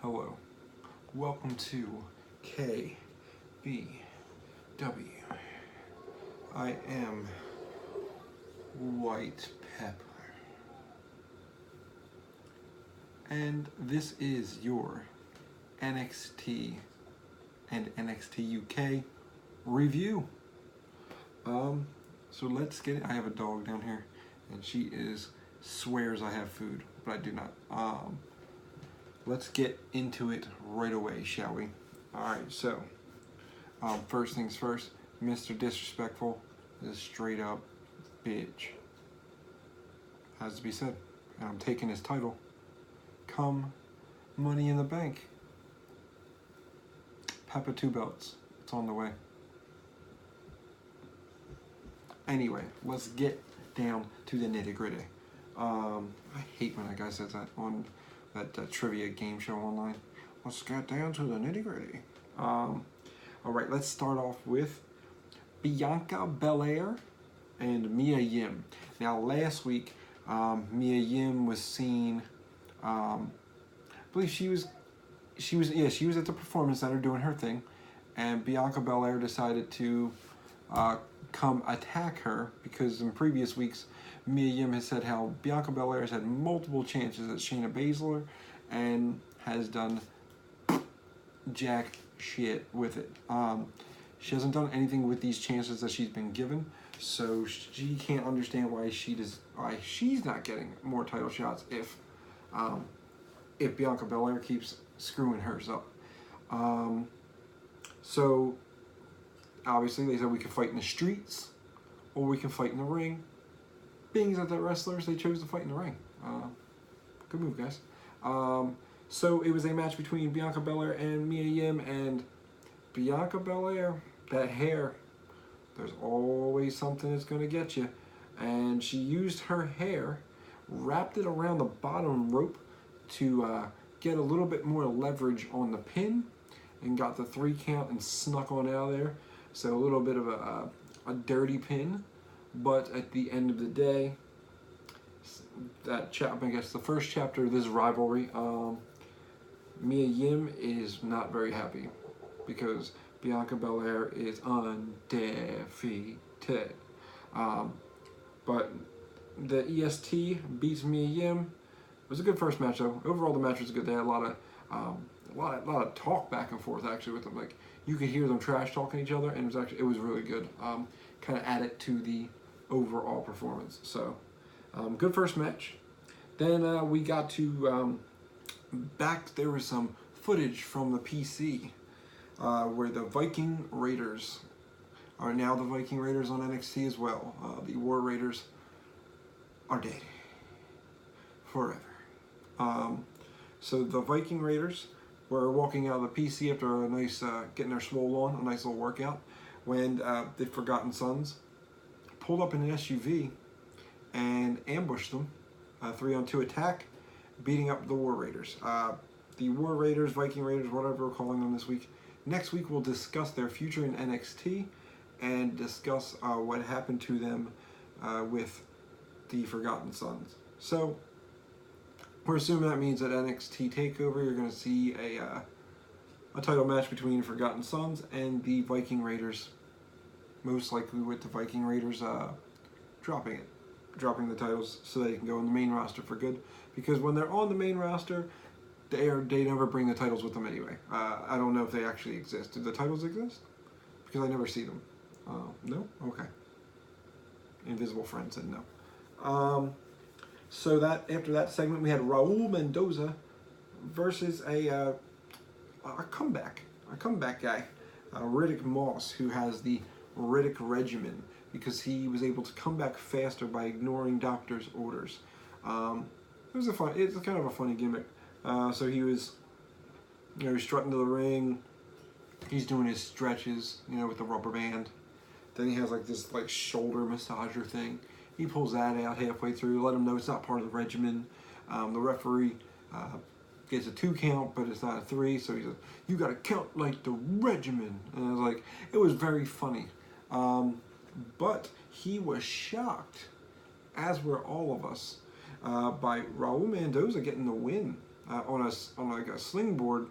Hello. Welcome to KBW. I am White Pepper. And this is your NXT and NXT UK review. So let's get it. I have a dog down here and she swears I have food, but I do not. Let's get into it right away, shall we? Alright, so first things first, Mr. Disrespectful is a straight up bitch. Has to be said. And I'm taking his title. Come Money in the Bank. Peppa 2 belts. It's on the way. Anyway, let's get down to the nitty gritty. I hate when a guy says that on that trivia game show online. Let's get down to the nitty gritty. Alright, let's start off with Bianca Belair and Mia Yim. Now, last week, Mia Yim was seen, I believe she was at the Performance Center doing her thing, and Bianca Belair decided to come attack her because in previous weeks, Mia Yim has said how Bianca Belair has had multiple chances at Shayna Baszler and has done jack shit with it. She hasn't done anything with these chances that she's been given, so she can't understand why she's not getting more title shots if Bianca Belair keeps screwing hers up. So obviously they said we could fight in the streets or we can fight in the ring. Being that they're wrestlers, they chose to fight in the ring. Good move, guys. So it was a match between Bianca Belair and Mia Yim, and Bianca Belair, that hair, there's always something that's going to get you. And she used her hair, wrapped it around the bottom rope to get a little bit more leverage on the pin, and got the 3 count and snuck on out of there. So a little bit of a dirty pin. But at the end of the day, I guess the first chapter of this rivalry, Mia Yim is not very happy because Bianca Belair is undefeated. But the EST beats Mia Yim. It was a good first match though. Overall, the match was good. They had a lot of talk back and forth actually with them. Like you could hear them trash talking each other, and it was really good. Kind of added to the overall performance. So good first match. Then we got to there was some footage from the PC where the Viking Raiders are now the Viking Raiders on NXT as well. The War Raiders are dead forever. So the Viking Raiders were walking out of the PC after a nice getting their swole on, a nice little workout, when the Forgotten Sons pulled up in an SUV and ambushed them. 3-on-2 attack, beating up the War Raiders. The War Raiders, Viking Raiders, whatever we're calling them this week. Next week we'll discuss their future in NXT and discuss what happened to them with the Forgotten Sons. So we're assuming that means at NXT TakeOver you're going to see a title match between Forgotten Sons and the Viking Raiders. Most likely with the Viking Raiders dropping the titles so they can go on the main roster for good. Because when they're on the main roster, they never bring the titles with them anyway. I don't know if they actually exist. Do the titles exist? Because I never see them. No? Okay. Invisible Friend said no. So that after that segment, we had Raul Mendoza versus a comeback guy, Riddick Moss, who has the Riddick regimen because he was able to come back faster by ignoring doctor's orders. It's kind of a funny gimmick. So he was, strutting to the ring. He's doing his stretches, with the rubber band. Then he has this shoulder massager thing. He pulls that out halfway through, let him know it's not part of the regimen. The referee gets a 2 count, but it's not a 3. So he says, "You got to count like the regimen." And I was it was very funny. But he was shocked, as were all of us, by Raul Mendoza getting the win. on like a sling board,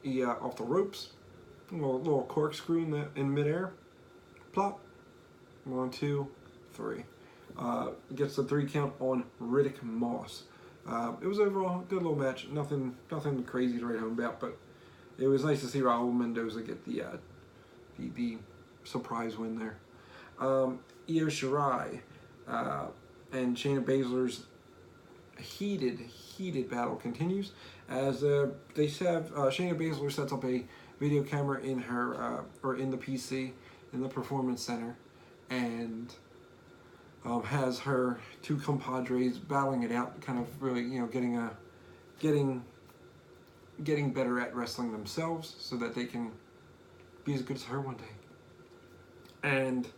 off the ropes, little corkscrew in midair, plop, 1, 2, 3. Gets the 3 count on Riddick Moss. It was overall a good little match. Nothing crazy to write home about, but it was nice to see Raul Mendoza get the surprise win there. Io Shirai and Shayna Baszler's heated battle continues as they have Shayna Baszler sets up a video camera in her or in the PC in the Performance Center, and has her 2 compadres battling it out, kind of really getting better at wrestling themselves so that they can be as good as her one day. And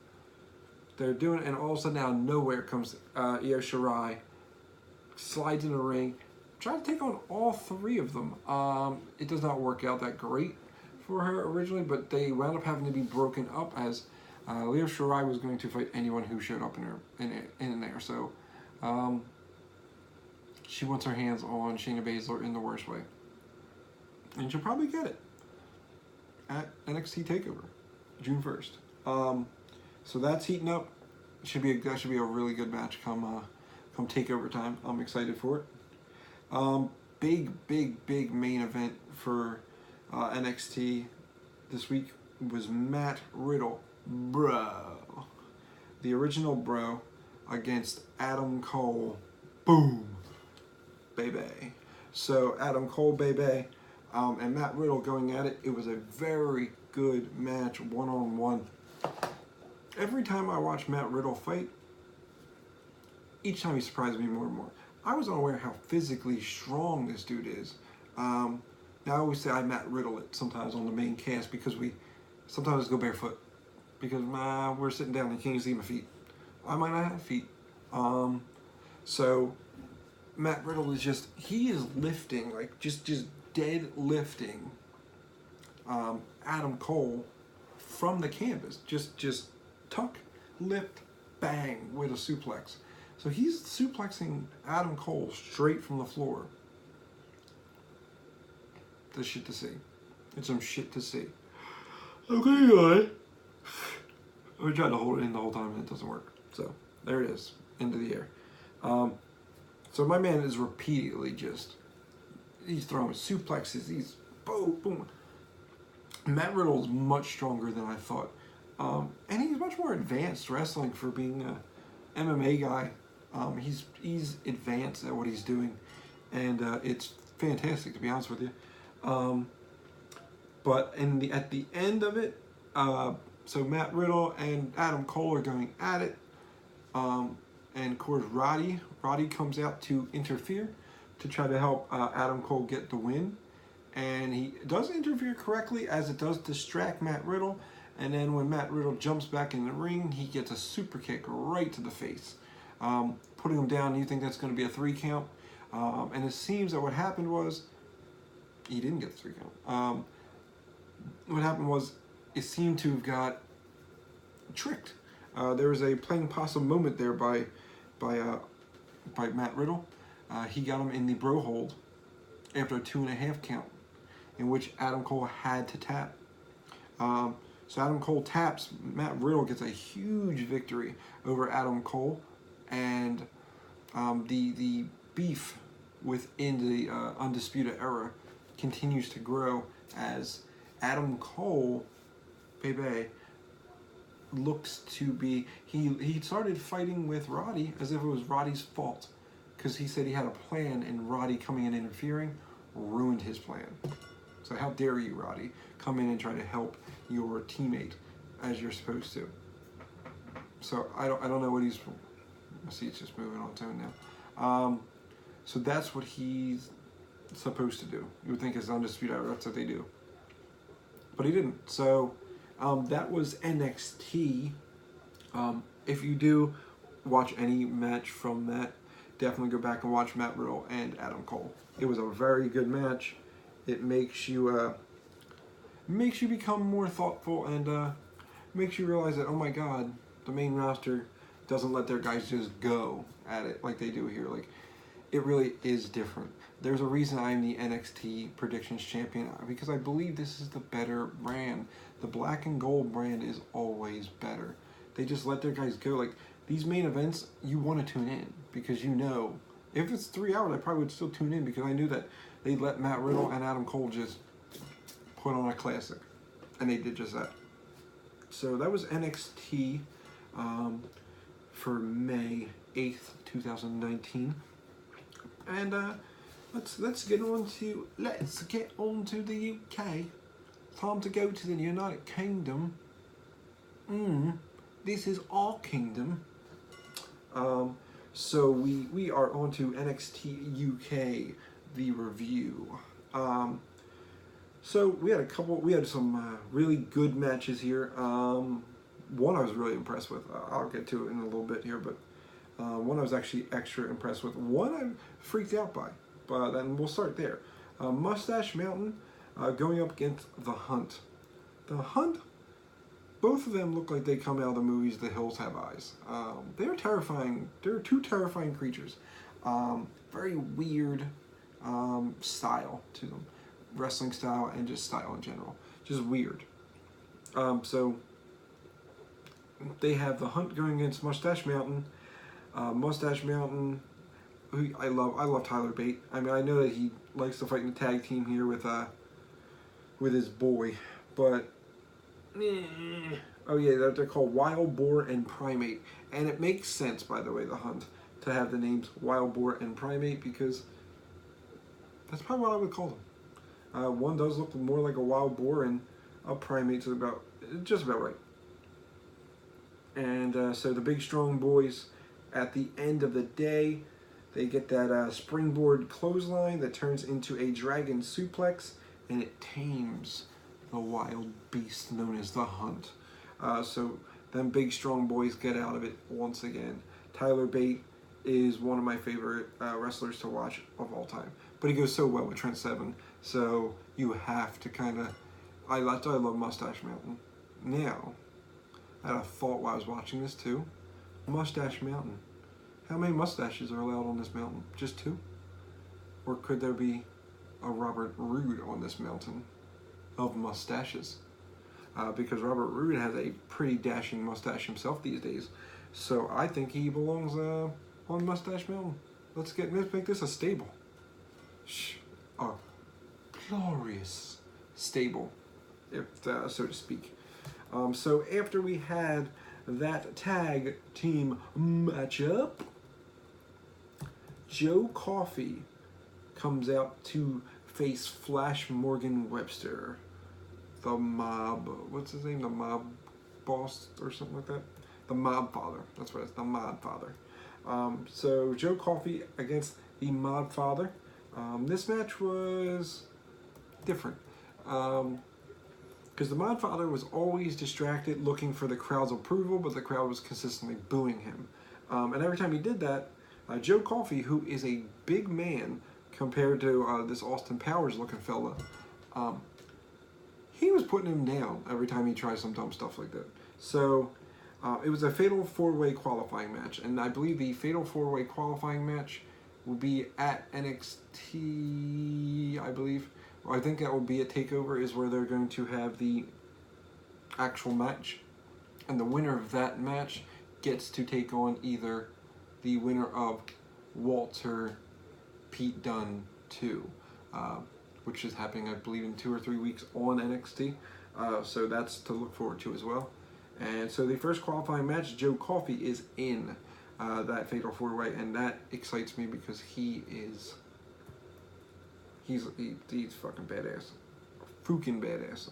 they're doing it, and all of a sudden out of nowhere comes Io Shirai, slides in the ring, trying to take on all 3 of them. It does not work out that great for her originally, but they wound up having to be broken up as Io Shirai was going to fight anyone who showed up in there. So she wants her hands on Shayna Baszler in the worst way, and she'll probably get it at NXT TakeOver, June 1st. So that's heating up. That should be a really good match come TakeOver time. I'm excited for it. Big main event for NXT this week was Matt Riddle, bro, the original bro, against Adam Cole. Boom, baby. So Adam Cole, baby, and Matt Riddle going at it. It was a very good match, 1-on-1. Every time I watch Matt Riddle fight, each time he surprises me more and more. I was unaware how physically strong this dude is. Now I always say I Matt Riddle it sometimes on the main cast because we sometimes go barefoot because we're sitting down and you can't see my feet. I might not have feet. So Matt Riddle is he is lifting, like just dead lifting Adam Cole from the canvas. Just tuck, lift, bang with a suplex. So he's suplexing Adam Cole straight from the floor. That's shit to see. It's some shit to see. Okay, guys. I tried to hold it in the whole time and it doesn't work. So there it is, into the air. So my man is repeatedly he's throwing suplexes. He's boom, boom. Matt Riddle is much stronger than I thought. And he's much more advanced wrestling for being a MMA guy. He's advanced at what he's doing, and it's fantastic, to be honest with you. But at the end of it, so Matt Riddle and Adam Cole are going at it, and of course Roddy comes out to interfere to try to help Adam Cole get the win, and he does interfere correctly as it does distract Matt Riddle. And then when Matt Riddle jumps back in the ring, he gets a super kick right to the face, putting him down. You think that's going to be a 3 count. And it seems that what happened was he didn't get the 3 count. What happened was it seemed to have got tricked. There was a playing possum moment there by Matt Riddle. He got him in the bro hold after a 2.5 count, in which Adam Cole had to tap. So Adam Cole taps. Matt Riddle gets a huge victory over Adam Cole, and the beef within the Undisputed Era continues to grow as Adam Cole, baby, looks to be... He started fighting with Roddy as if it was Roddy's fault, because he said he had a plan, and Roddy coming in and interfering ruined his plan. So how dare you, Roddy, come in and try to help your teammate as you're supposed to. So I don't know what he's... I see it's just moving on tone now. So that's what he's supposed to do. You would think as Undisputed Era, that's what they do. But he didn't. So that was NXT. If you do watch any match from that, definitely go back and watch Matt Riddle and Adam Cole. It was a very good match. It makes you become more thoughtful and makes you realize that, oh my God, the main roster doesn't let their guys just go at it like they do here. Like, it really is different. There's a reason I'm the NXT Predictions Champion, because I believe this is the better brand. The black and gold brand is always better. They just let their guys go. Like, these main events, you want to tune in, because you know, if it's 3 hours, I probably would still tune in, because I knew that they let Matt Riddle and Adam Cole just put on a classic. And they did just that. So that was NXT for May 8th, 2019. And let's get on to the UK. Time to go to the United Kingdom. This is our kingdom. So we are on to NXT UK, the review. So we had some really good matches here. One I was really impressed with. I'll get to it in a little bit here, but one I was actually extra impressed with. One I'm freaked out by, but then we'll start there. Mustache Mountain going up against The Hunt. The Hunt, both of them look like they come out of the movies The Hills Have Eyes. They're terrifying. They're two terrifying creatures. Very weird style to them. Wrestling style and just style in general. Just weird. So they have The Hunt going against Mustache Mountain. Mustache Mountain, who I love Tyler Bate. I mean, I know that he likes to fight in the tag team here with his boy, but oh yeah, they're called Wild Boar and Primate, and it makes sense, by the way, The Hunt, to have the names Wild Boar and Primate, because that's probably what I would call them. One does look more like a wild boar, and a primate's just about right. And so the big strong boys, at the end of the day, they get that springboard clothesline that turns into a dragon suplex, and it tames the wild beast known as The Hunt. So them big strong boys get out of it once again. Tyler Bate is one of my favorite wrestlers to watch of all time, but he goes so well with Trent Seven, so you have to kind of... I love Mustache Mountain. Now, I had a thought while I was watching this too. Mustache Mountain. How many mustaches are allowed on this mountain? Just 2? Or could there be a Robert Roode on this mountain of mustaches? Because Robert Roode has a pretty dashing mustache himself these days. So I think he belongs on Mustache Mountain. Let's make this a stable. A glorious stable, if so to speak. So after we had that tag team matchup, Joe Coffey comes out to face Flash Morgan Webster, the mob. What's his name? The mob boss or something like that. The mob father. That's what it's. The mob father. So Joe Coffey against the mob father. This match was different. Because the Mod Father was always distracted looking for the crowd's approval, but the crowd was consistently booing him. And every time he did that, Joe Coffey, who is a big man compared to this Austin Powers looking fella, he was putting him down every time he tried some dumb stuff like that. So it was a Fatal 4-Way qualifying match, and I believe the Fatal 4-Way qualifying match will be at NXT, I believe. I think that will be a TakeOver, is where they're going to have the actual match. And the winner of that match gets to take on either the winner of Walter Pete Dunne 2, which is happening, I believe, in 2 or 3 weeks on NXT. So that's to look forward to as well. And so the first qualifying match, Joe Coffey is in that Fatal 4-Way, and that excites me because he's fucking badass. Fucking badass.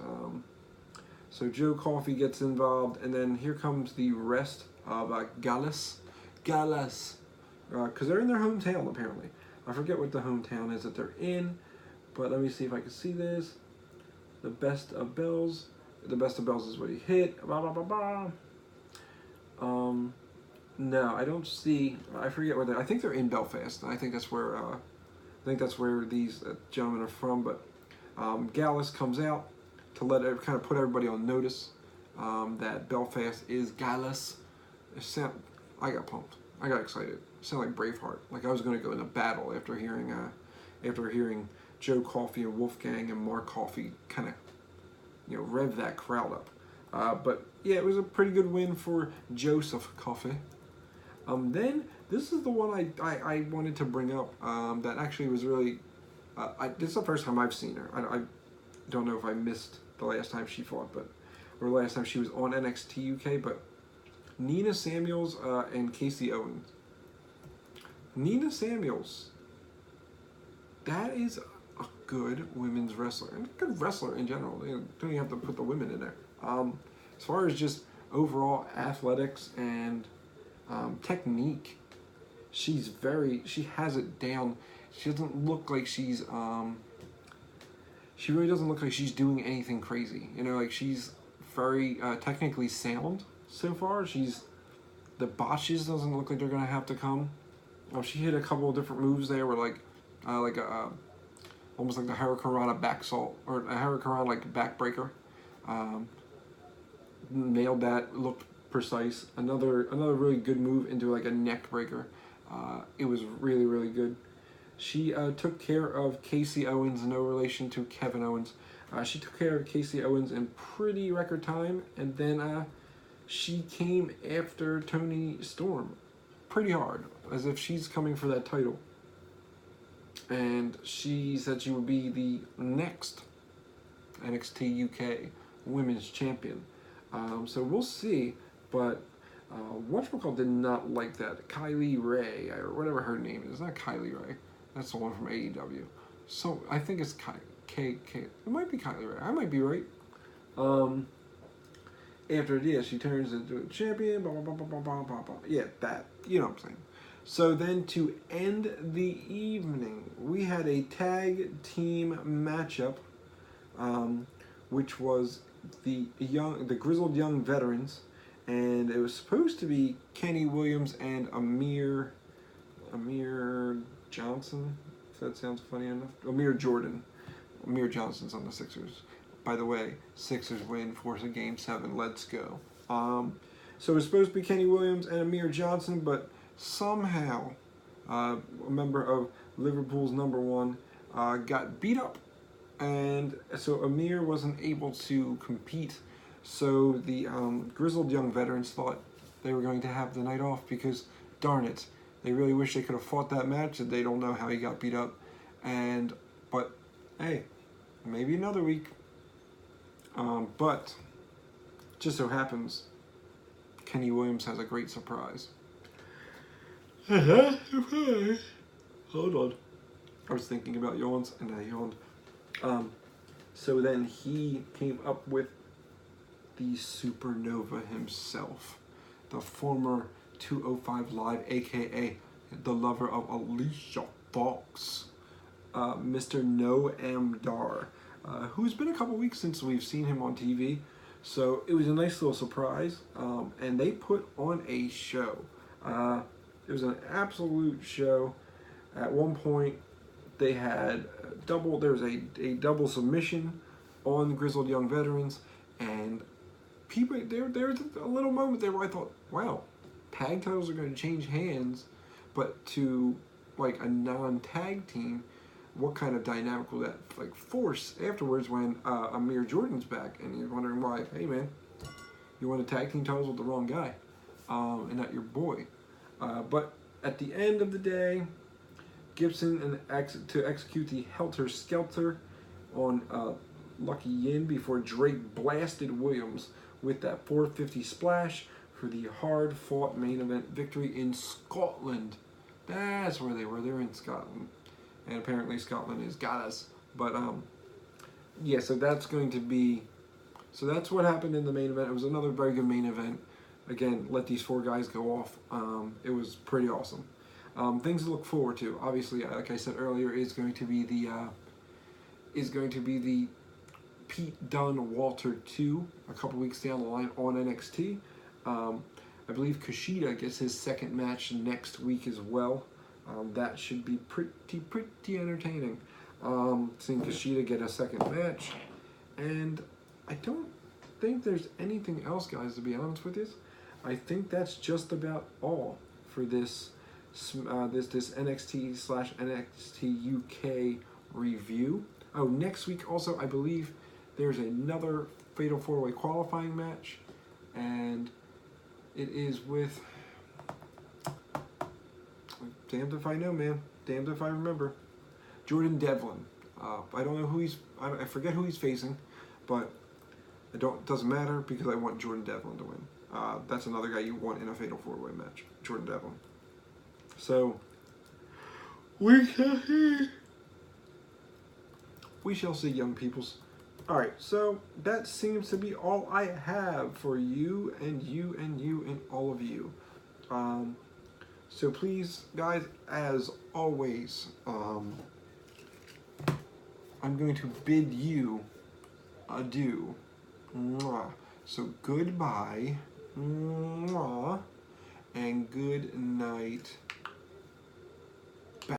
So Joe Coffey gets involved, and then here comes the rest of Gallus. Because they're in their hometown, apparently. I forget what the hometown is that they're in, but let me see if I can see this. The Best of Bells. The Best of Bells is what he hit. Blah, blah, blah, blah. No, I don't see... I forget where they're... I think they're in Belfast. I think that's where... these gentlemen are from, but Gallus comes out to kind of put everybody on notice that Belfast is Gallus. I got pumped. I got excited. It sounded like Braveheart. Like I was going to go into battle after hearing Joe Coffey and Wolfgang and Mark Coffey kind of, rev that crowd up. But yeah, it was a pretty good win for Joseph Coffey. Then this is the one I wanted to bring up. That actually was really. This is the first time I've seen her. I don't know if I missed the last time she fought, or last time she was on NXT UK, but Nina Samuels and Casey Owens. Nina Samuels, that is a good women's wrestler, and a good wrestler in general. You don't even have to put the women in there. As far as just overall athletics and technique, she has it down. She doesn't look like she really doesn't look like she's doing anything crazy. Like she's very technically sound so far. The botches doesn't look like they're gonna have to come. She hit a couple of different moves there, where almost like the Hurricanrana back salt, or a Hurricanrana like backbreaker. Nailed that. Looked precise. Another really good move into like a neck breaker. It was really, really good. She took care of Casey Owens, no relation to Kevin Owens. She took care of Casey Owens in pretty record time, and then she came after Toni Storm pretty hard, as if she's coming for that title. And she said she would be the next NXT UK Women's Champion. So we'll see, but whatchamacallit did not like that. Kylie Ray, or whatever her name is. Not Kylie Ray. That's the one from AEW. So I think it's K. It might be Kylie Ray. I might be right. After this, she turns into a champion. Blah, blah, blah, blah, blah, blah, blah. Yeah, that. You know what I'm saying. So then to end the evening, we had a tag team matchup, which was the grizzled young veterans, and it was supposed to be Kenny Williams and Amir Johnson, if that sounds funny enough. Amir Jordan. Amir Johnson's on the Sixers. By the way, Sixers win, force a game 7. Let's go. So it was supposed to be Kenny Williams and Amir Johnson, but somehow a member of Liverpool's number 1 got beat up, and so Amir wasn't able to compete. So the grizzled young veterans thought they were going to have the night off because, darn it, they really wish they could have fought that match, and they don't know how he got beat up. But hey, maybe another week. But just so happens, Kenny Williams has a great surprise. Hold on. I was thinking about yawns, and I yawned. So then he came up with the Supernova himself, the former 205 Live, aka the lover of Alicia Fox, Mr. Noam Dar, who's been a couple weeks since we've seen him on TV. So it was a nice little surprise, and they put on a show. It was an absolute show. At one point, they had there was a double submission on the Grizzled Young Veterans, and people, there was a little moment there where I thought, wow, tag titles are going to change hands, but to like a non-tag team, what kind of dynamic will that like force afterwards when Amir Jordan's back, and you're wondering why? Hey man, you want to tag team titles with the wrong guy, and not your boy. But at the end of the day, Gibson to execute the Helter Skelter on Lucky Yin before Drake blasted Williams with that 450 splash for the hard-fought main event victory in Scotland. That's where they were. They're in Scotland. And apparently Scotland is Gallus. But, yeah, so that's going to be... So that's what happened in the main event. It was another very good main event. Again, let these 4 guys go off. It was pretty awesome. Things to look forward to. Obviously, like I said earlier, is going to be the Pete Dunne Walter 2 a couple weeks down the line on NXT. I believe Kushida gets his second match next week as well. That should be pretty entertaining. Seeing Kushida get a second match, and I don't think there's anything else, guys. To be honest with you, I think that's just about all for this this NXT/NXT UK review. Oh, next week also, I believe there's another Fatal 4-Way qualifying match, and it is with, damned if I know, man, damned if I remember, Jordan Devlin. I don't know who I forget who he's facing, but doesn't matter because I want Jordan Devlin to win. That's another guy you want in a Fatal 4-Way match, Jordan Devlin. So, we shall see, young peoples. Alright, so that seems to be all I have for you and you and you and all of you. So please, guys, as always, I'm going to bid you adieu. Mwah. So goodbye, mwah, and good night.